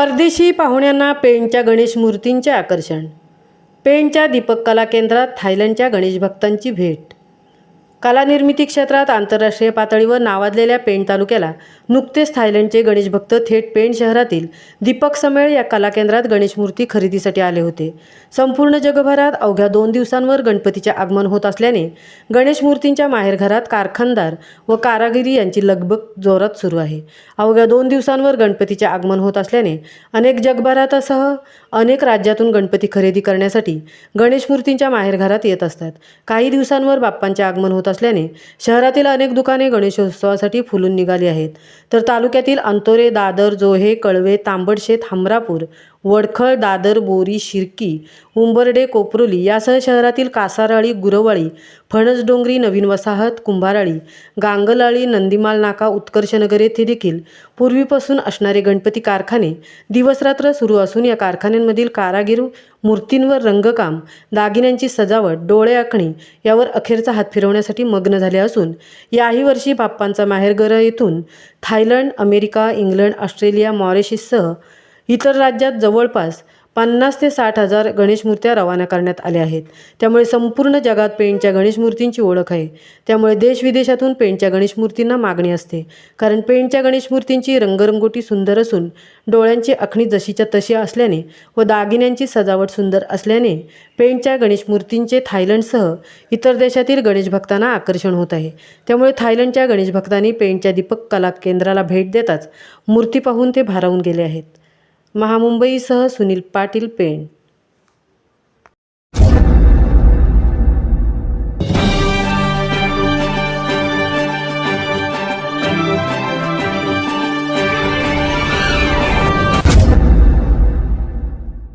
परदेशी पाहुण्यांना पेणच्या गणेश मूर्तींचे आकर्षण। पेणच्या दीपक कला केंद्रात थायलंडच्या गणेश भक्तांची भेट। कला निर्मिती क्षेत्रात आंतरराष्ट्रीय पातळीवर नावाजलेल्या पेण तालुक्याला नुकतेच थायलंडचे गणेश भक्त थेट पेण शहरातील दीपक समेळ या कला केंद्रात गणेश मूर्ती खरेदीसाठी आले होते। संपूर्ण जगभरात अवघ्या 2 दिवसांवर गणपतीचे आगमन होत असल्याने गणेश मूर्तींच्या माहेरघरात कारखानदार व कारागिरी यांची लगबग जोरात सुरू आहे। अवघ्या 2 दिवसांवर गणपतीचे आगमन होत असल्याने अनेक जगभरातसह अनेक राज्यातून गणपती खरेदी करण्यासाठी गणेश मूर्तींच्या माहेरघरात येत असतात। काही दिवसांवर बाप्पांचे आगमन होत असल्याने शहरातील अनेक दुकाने गणेशोत्सवासाठी फुलून निघाली आहेत। तर तालुक्यातील अंतोरे, दादर, जोहे, कळवे, तांबडशेत, हमरापूर, वडखळ, दादर, बोरी, शिर्की, उंबर्डे, कोपरोली यासह शहरातील कासाराळी, गुरवाळी, फणसडोंगरी, नवीन वसाहत, कुंभाराळी, गांगलाळी, नंदीमाल नाका, उत्कर्षनगर येथे देखील पूर्वीपासून असणारे गणपती कारखाने दिवसरात्र सुरू असून या कारखान्यांमधील कारागीर मूर्तींवर रंगकाम, दागिन्यांची सजावट, डोळे आखणी यावर अखेरचा हात फिरवण्यासाठी मग्न झाले असून याही वर्षी बाप्पांचा माहेरघर येथून थायलंड, अमेरिका, इंग्लंड, ऑस्ट्रेलिया, मॉरिशससह इतर राज्यात जवळपास 50 ते 60 हजार गणेश मूर्त्या रवाना करण्यात आल्या आहेत। त्यामुळे संपूर्ण जगात पेणच्या गणेश मूर्तींची ओळख आहे। त्यामुळे देशविदेशातून पेणच्या गणेश मूर्तींना मागणी असते, कारण पेणच्या गणेश मूर्तींची रंगरंगोटी सुंदर असून डोळ्यांची आखणी जशीच्या तशी असल्याने व दागिन्यांची सजावट सुंदर असल्याने पेणच्या गणेश मूर्तींचे थायलंडसह इतर देशातील गणेश भक्तांना आकर्षण होत आहे। त्यामुळे थायलंडच्या गणेश भक्तांनी पेणच्या दीपक कला केंद्राला भेट देताच मूर्ती पाहून ते भारावून गेले आहेत। महामुंबईसह सुनील पाटील, पेण।